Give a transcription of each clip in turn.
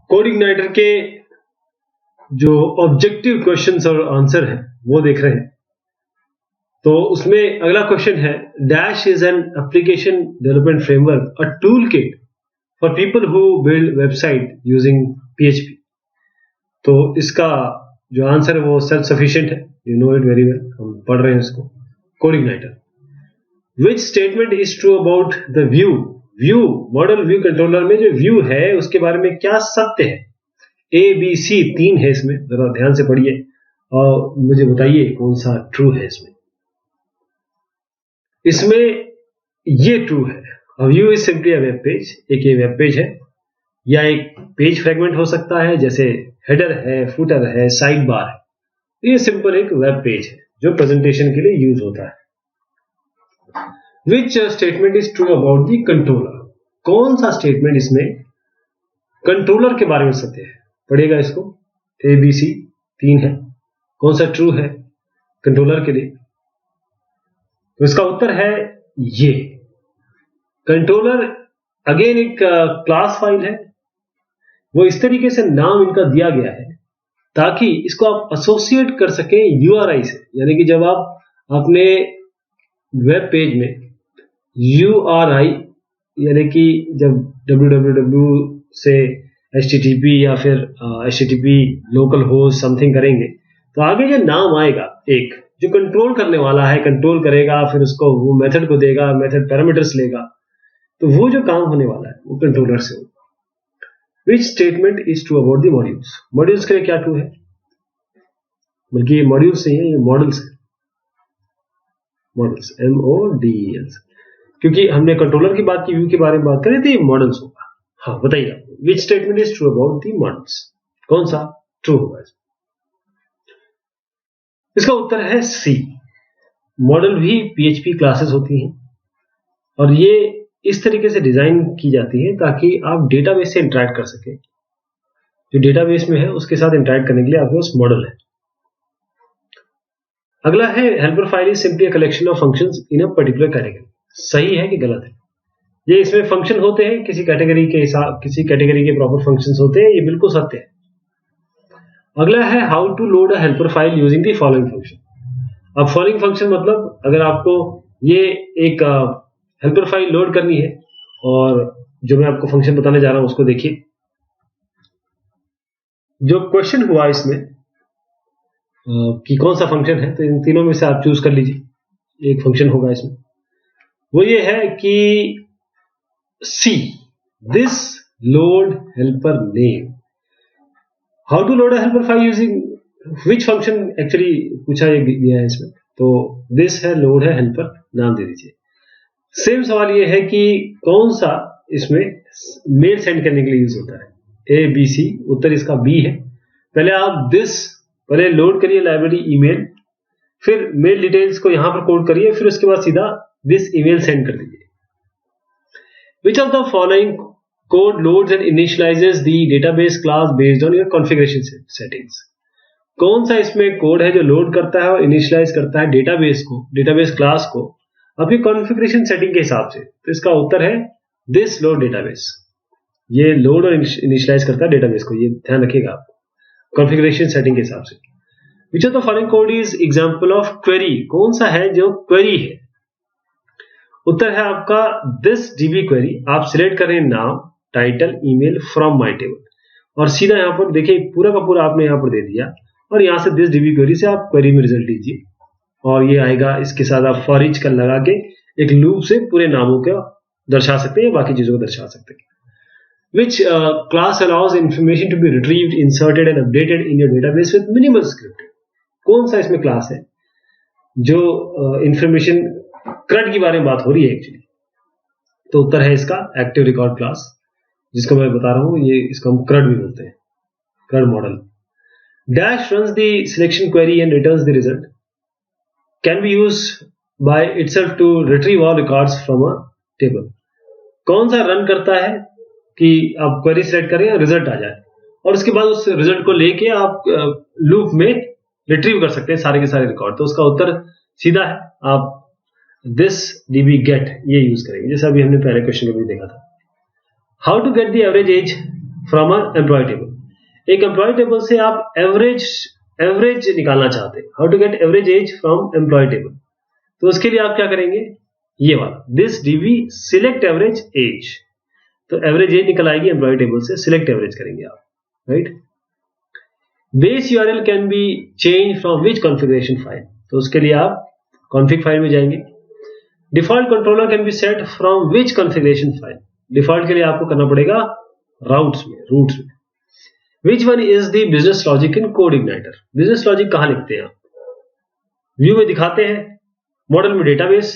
कोडिग्नाइटर के जो objective questions और आंसर है वो देख रहे हैं। तो उसमें अगला क्वेश्चन है, dash is an application development framework, a tool kit for people who build website using PHP। तो इसका जो आंसर है वो सेल्फ सफिशिएंट है, you know it very well, हम पढ़ रहे हैं इसको। CodeIgniter, which statement is true about the view, view model view controller में जो व्यू है उसके बारे में क्या सत्य है। ABC 3 है इसमें, जरा ध्यान से पढ़िए और मुझे बताइए कौन सा ट्रू है इसमें। इसमें ये ट्रू है, a view is simply a web page, एक ये वेब पेज है या एक पेज फ्रेगमेंट हो सकता है, जैसे हेडर है, फुटर है, साइड बार है। ये सिंपल एक वेब पेज है जो प्रेजेंटेशन के लिए यूज होता है। विच statement is true about the controller, कौन सा स्टेटमेंट इसमें कंट्रोलर के बारे में सत्य है। पढ़ेगा इसको, ABC 3 है, कौन सा ट्रू है कंट्रोलर के लिए। तो इसका उत्तर है ये कंट्रोलर, अगेन एक क्लास फाइल है, वो इस तरीके से नाम इनका दिया गया है ताकि इसको आप एसोसिएट कर सकें URI से, यानी कि जब आप अपने वेब पेज में URI यानी कि जब www से HTTP या फिर HTTP लोकल होस्ट समथिंग करेंगे तो आगे जो नाम आएगा एक जो कंट्रोल करने वाला है, कंट्रोल करेगा, फिर उसको वो मेथड को देगा, मेथड पैरामीटर्स लेगा, तो वो जो काम होने वाला है वो कंट्रोलर से होगा। विच statement is true about the modules, modules के लिए क्या ट्रू है, बल्कि ये मॉड्यूल्स नहीं है, ये मॉडल्स है, मॉडल्स MODELs, क्योंकि हमने कंट्रोलर की बात की, व्यू के बारे में बात करें तो ये मॉडल्स होगा। हाँ बताइए आपको, विच statement is true about the models, कौन सा ट्रू होगा। इसका उत्तर है C, मॉडल भी PHP क्लासेस होती हैं और ये इस तरीके से डिजाइन की जाती है ताकि आप डेटाबेस से इंटरैक्ट कर सके, जो डेटाबेस में है उसके साथ इंटरैक्ट करने के लिए आपके पास मॉडल है। अगला है, helper file is simply a collection of functions in a particular category, सही है कि गलत है। ये इसमें फंक्शन होते हैं किसी कैटेगरी के हिसाब, किसी कैटेगरी के प्रॉपर फंक्शंस होते हैं, ये बिल्कुल सत्य है। अगला है, how to load a helper file using the following function. अब फॉलोइंग फंक्शन मतलब अगर आपको ये एक हेल्पर फाइल लोड करनी है और जो मैं आपको फंक्शन बताने जा रहा हूं उसको देखिए। जो क्वेश्चन हुआ इसमें कि कौन सा फंक्शन है, तो इन तीनों में से आप चूज कर लीजिए, एक फंक्शन होगा इसमें। वो ये है कि C, this load helper name, how to load a helper file using which function, actually पूछा गया है इसमें, तो दिस है लोड है हेल्पर, नाम दे दीजिए। सेम सवाल ये है कि कौन सा इसमें मेल सेंड करने के लिए यूज होता है। ABC, उत्तर इसका B है। पहले आप पहले लोड करिए लाइब्रेरी ईमेल, फिर मेल डिटेल्स को यहां पर कोड करिए, फिर उसके बाद सीधा दिस ईमेल सेंड कर दीजिए। विच of the following code loads and initialises the database class based on your configuration settings, कौन सा इसमें कोड है जो लोड करता है और इनिशियलाइज करता है डेटाबेस को, डेटाबेस क्लास को आपकी कॉन्फ़िगरेशन सेटिंग के हिसाब से। तो इसका उत्तर है दिस लोड डेटाबेस, ये लोड और इनिशियलाइज करता है डेटाबेस को, ये ध्यान रखिएगा आप कॉन्फ़िगरेशन सेटिंग के हिसाब से। विच of the following code is example of query, कौन सा है जो क्वेरी है। उत्तर है आपका दिस DB क्वेरी। आप सिलेक्ट करें नाम, title, email from my table और सीधा यहां पर देखिए पूरा का पूरा आपने यहां पर दे दिया और यहां से दिस DB क्वेरी से आप क्वेरी में रिजल्ट लीजिए और ये आएगा। इसके साथ आप फॉर ईच का लगा के एक लूप से पूरे नामों को दर्शा सकते हैं, बाकी चीजों को दर्शा सकते हैं। Which class allows information to be retrieved, inserted and updated in your database with minimal script, कौन सा इसमें क्लास है जो इंफॉर्मेशन CRUD की बारे में बात हो रही है एक्चुअली। तो उत्तर है इसका एक्टिव रिकॉर्ड क्लास, जिसको मैं बता रहा हूं, ये इसको हम CRUD भी बोलते हैं, CRUD model. Dash runs the selection query and returns the result, can be used by itself to retrieve all records from a table, कौन सा रन करता है कि आप क्वेरी सेलेक्ट करें और रिजल्ट आ जाए और उसके बाद उस रिजल्ट को लेके आप लूप में रिट्रीव कर सकते हैं सारे के सारे रिकॉर्ड। तो उसका उत्तर सीधा है, आप दिस DB गेट ये यूज करेंगे, जैसा अभी हमने पहले क्वेश्चन में भी देखा था। How to get the average age from a employee table, एक एम्प्लॉय टेबल से आप एवरेज निकालना चाहते हैं, how to get average age from employee table, तो उसके लिए आप क्या करेंगे, ये वाला this DB select average age, तो एवरेज एज निकल आएगी एम्प्लॉय टेबल से, सिलेक्ट एवरेज करेंगे आप, right. Base URL can be change from which configuration file, तो उसके लिए आप कॉन्फ़िग फाइल में जाएंगे। Default controller can be set from which configuration file, default के लिए आपको करना पड़ेगा रूट्स में। Which one is the business logic in code igniter, business logic कहां लिखते हैं आप, व्यू में दिखाते हैं, मॉडल में डेटाबेस,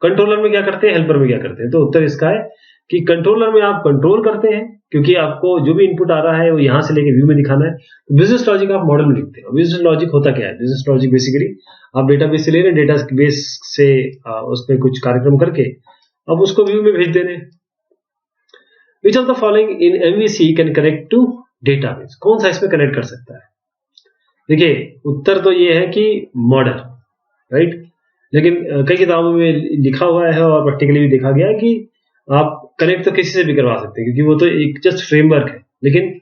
कंट्रोलर में क्या करते हैं, हेल्पर में क्या करते हैं, तो उत्तर इसका है कि कंट्रोलर में आप कंट्रोल करते हैं, क्योंकि आपको जो भी इनपुट आ रहा है वो यहां से लेके व्यू में दिखाना है। बिजनेस लॉजिक आप मॉडल में लिखते हैं। बिजनेस लॉजिक होता क्या है, बिजनेस लॉजिक बेसिकली आप डेटाबेस से ले रहे हैं, डेटाबेस से उस पर कुछ कार्यक्रम करके अब उसको व्यू में भेज दे रहे हैं। Which of the following in MVC can connect to database, कौन सा इसमें कनेक्ट कर सकता है, देखिए उत्तर तो ये है कि मॉडल, राइट, लेकिन कई किताबों में लिखा हुआ है और प्रैक्टिकली भी देखा गया है कि आप कनेक्ट तो किसी से भी करवा सकते हैं, क्योंकि वो तो एक जस्ट फ्रेमवर्क है, लेकिन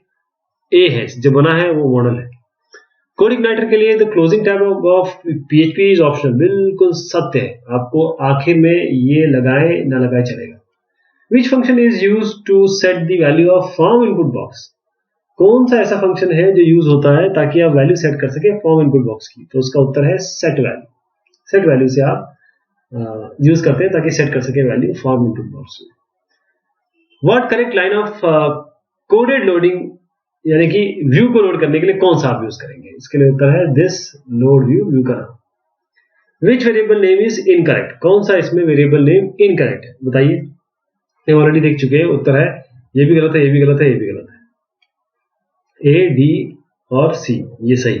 ए है जो बना है वो मॉडल है। कोड इग्नाइटर के लिए the closing tab of PHP is optional, बिल्कुल सत्य है, आपको आखिर में ये लगाए ना लगाए चलेगा। Which function is use to set the value of form input box, कौन सा ऐसा फंक्शन है जो यूज होता है ताकि आप वैल्यू सेट कर सके फॉर्म इनपुट बॉक्स की, तो उसका उत्तर है सेट वैल्यू। सेट वैल्यू से आप यूज करते हैं ताकि सेट कर सके वैल्यू फॉर्म इनपुट बॉक्स में। What correct line of coded loading, यानी कि व्यू को लोड करने के लिए कौन सा आप यूज करेंगे, इसके लिए उत्तर है दिस लोड व्यू का नाम। विच वेरिएबल नेम इज इनकरेक्ट, कौन सा इसमें वेरिएबल नेम इनकरेक्ट है, बताइए, ये ऑलरेडी देख चुके हैं, उत्तर है ये भी गलत है, ये भी गलत है, ये भी गलत है, ए डी और सी ये सही,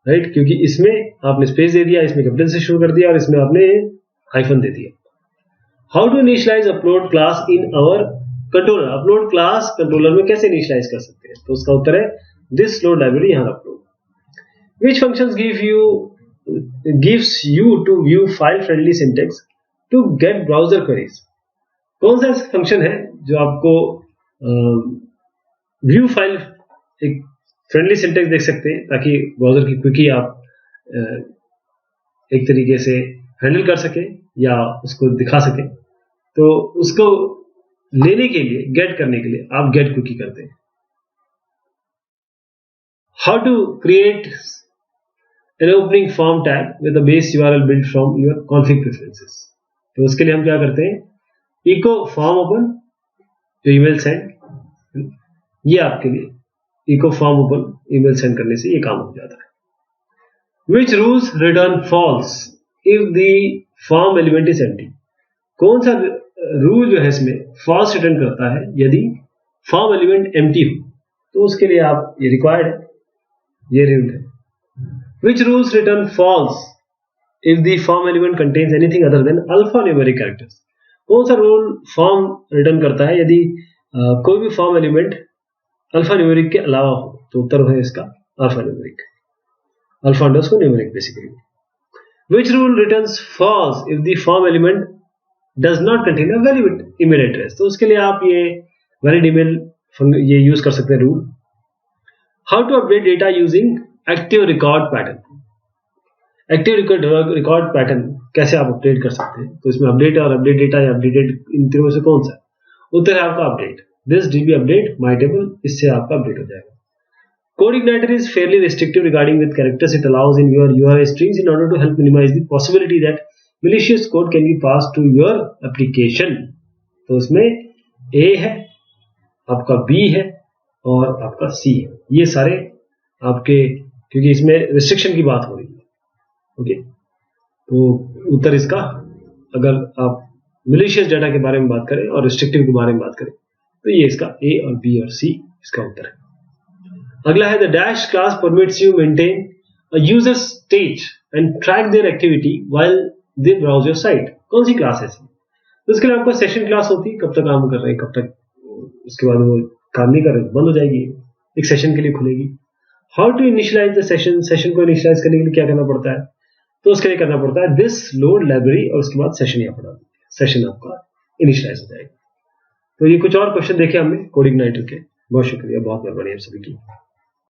राइट, क्योंकि इसमें आपने स्पेस दे दिया, इसमें कैपिटल से शुरू कर दिया और इसमें आपने हाइफन दे दिया। How to initialize upload class in our controller, upload class controller में कैसे इनिशियलाइज कर सकते हैं, तो उसका उत्तर है दिस लोड लाइब्रेरी, यहां upload. Which functions gives you to view file friendly syntax to get browser queries, कौन सा ऐसा फंक्शन है जो आपको व्यू फाइल एक फ्रेंडली सिंटेक्स देख सकते हैं ताकि ब्राउजर की क्विकी आप एक तरीके से हैंडल कर सके या उसको दिखा सके, तो उसको लेने के लिए, गेट करने के लिए आप गेट क्विकी करते हैं। How to create an opening form tag with the base URL build from your config preferences, तो उसके लिए हम क्या करते हैं, इको फॉर्म ओपन जो ईमेल सेंड, ये आपके लिए echo form open email send करने से ये काम हो जाता है। Which rules return false if the form element is empty, कौन सा रूल जो है इसमें फॉल्स रिटर्न करता है यदि फॉर्म एलिमेंट एम्प्टी हो, तो उसके लिए आप ये रिक्वायर्ड है, ये रूल है। Which rules return false if the form element contains anything other than alphanumeric characters, कौन सा रूल फॉर्म रिटर्न करता है यदि कोई भी फॉर्म एलिमेंट अल्फा न्यूमेरिक के अलावा हो, तो उत्तर है इसका alphanumeric, alpha underscore numeric basically. Which rule returns false if the form element does not contain a valid email address, तो उसके लिए आप ये वैलिड ईमेल ये यूज कर सकते हैं rule. How to update data using active record pattern, active record pattern कैसे आप अपडेट कर सकते हैं, तो इसमें अपडेट और अपडेट डेटा या अपडेटेड इन तीनों से कौन सा, उत्तर है आपका update, this dB update my table, इससे आपका अपडेट हो जाएगा। Code Igniter is fairly restrictive regarding with characters it allows in your URI strings in order to help minimize the possibility that malicious code can be passed to your application, तो उसमें A है, आपका B है और आपका C है, ये सारे आपके, क्योंकि इसमें रिस्ट्रिक्शन की बात हो रही है, ओके, तो उत्तर इसका, अगर आप malicious डाटा के बारे में बात करें और रिस्ट्रिक्टिव के बारे में बात करें तो ये इसका A और B और C इसका उत्तर है। अगला है the dash class permits you maintain a user stage and track their activity while they browse your site, कौन सी क्लास है इसमें, तो इसके लिए आपको सेशन क्लास होती है, कब तक काम कर रहे हैं, कब तक उसके बाद वो काम नहीं कर रहे बंद हो जाएगी, एक सेशन के लिए खुलेगी। How to initialize the session, session को इनिशियलाइज करने के लिए क्या करना पड़ता है, तो उसके लिए करना पड़ता है दिस लोड लाइब्रेरी और उसके बाद सेशन यहाँ पड़ा, सेशन आपका इनिशियलाइज हो जाएगा। तो ये कुछ और क्वेश्चन देखे हमने कोडिंग नाइटर के। बहुत शुक्रिया, बहुत मेहरबानी आप सभी की।